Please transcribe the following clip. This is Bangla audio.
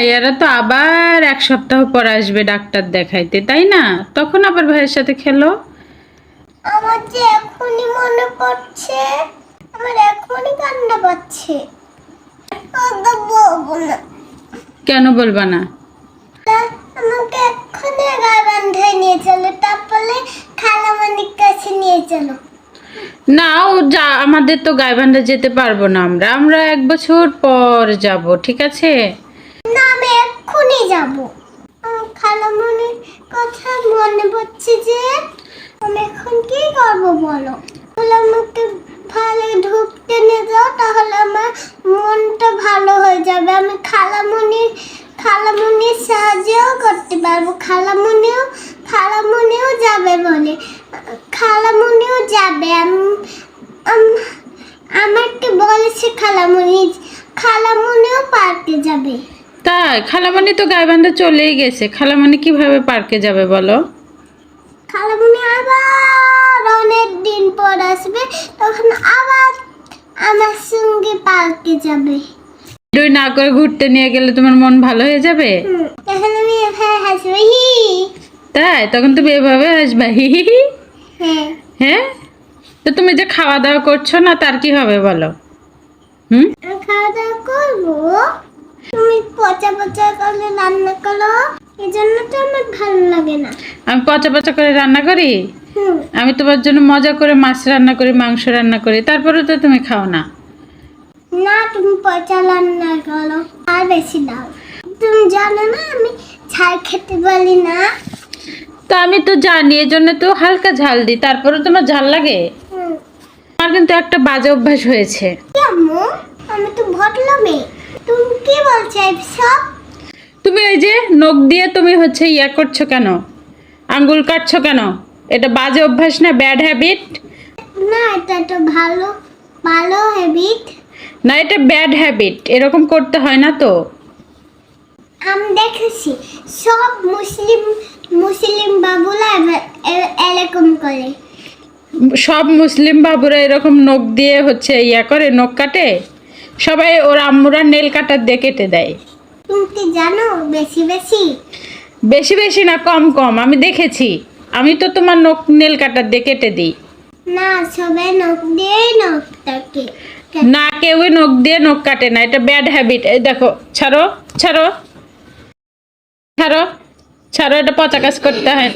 ভাইয়ারা তো আবার 1 সপ্তাহ পর আসবে ডাক্তার দেখাইতে, তাই না? তখন আবার ভাইয়ের সাথে খেলো। আমার যে এখনই মনে পড়ছে, আমার এখনই কান্না পাচ্ছে। আদা বলবো না। কেন বলবা না? তা আমাকে এক্ষুনি গায়ে বান্ধায় নিয়ে চলো, তারপরে খালামণির কাছে নিয়ে চলো। না, ও যা, আমাদের তো গাইবান্ধা যেতে পারবো না, আমরা 1 বছর পর যাব, ঠিক আছে? না, আমি এক্ষুনি যাব। আমার খালামণির কথা মনে পড়ছে যে আমি এখন কি করবো বলো? তাহলে আমাকে ভালো ঢুকতে নিয়ে যাও, তাহলে আমার মনটা ভালো হয়ে যাবে। আমি খালামণির সাহায্যও করতে পারবো। খালামণিও যাবে বলে, খালামণিও যাবে। আমাকে বলেছে খালামণিও পার্কে যাবে। তাই? খালামণি তো গাইবান্ধা চলেই গেছে, খালামণি কিভাবে পার্কে যাবে বলো? খালামণি আবার অনেক দিন পর আসবে, তখন আবার আমার সঙ্গে পার্কে যাবে। দুই না করে ঘুরতে নিয়ে গেলে তোমার মন ভালো হয়ে যাবে। তখন আমি এভাবে হাসবো, হি। তাই? তখন তুমি এভাবে হাসবা, হি হি হি। হ্যাঁ। হ্যাঁ, তো তুমি যে খাওয়া দাওয়া করছো না, তার কি হবে বলো? আমি খাওয়া দাওয়া করবো, তুমি পচা পচা করে রান্না করো, এই জন্য তো আমার ভালো লাগে না। আমি পচা পচা করে রান্না করি? আমি তোমার জন্য মজা করে মাছ রান্না করি, মাংস রান্না করি, তারপরে তো তুমি খাও না। না, তুমি পচা রান্না করো আর বেশি দাও। তুমি জানো না আমি ঝাল খেতে পারি না। তো আমি তো জানি, এজন্য তো হালকা ঝাল দিই, তারপরে তোমার ঝাল লাগে। আমার কিন্তু একটা বাজে অভ্যাস হয়েছে। আম্মু, আমি তো ভটলা মেয়ে, তুমি কি বলছো এসব? তুমি এই যে নখ দিয়ে তুমি হচ্ছে ইয়া করছো কেন, আঙ্গুল কাটছো কেন? এটা বাজে অভ্যাস না, ব্যাড হ্যাবিট? না, এটা তো ভালো ভালো হ্যাবিট। না, এটা ব্যাড হ্যাবিট, এরকম করতে হয় না তো। আমি দেখেছি সব মুসলিম বাবুরা এরকম করে। সব মুসলিম বাবুরা এরকম নখ দিয়ে হচ্ছে ইয়া করে, নখ কাটে। সবাই ওর আম্মুরা নেল কাটার দিয়ে কেটে দেয়। তুমি কি জানো বেশি বেশি? বেশি বেশি না, কম কম, আমি দেখেছি। আমি তো তোমার নখ নেল কাটার দিয়ে কেটে দিই। না, সবাই নখ দিয়ে নখটাকে না, কেউই নখ দিয়ে নখ কাটে না, এটা ব্যাড হ্যাবিট। এই দেখো, ছাড়ো ছাড়ো ছাড়ো ছাড়ো, এটা পচা কাজ করতে হয়।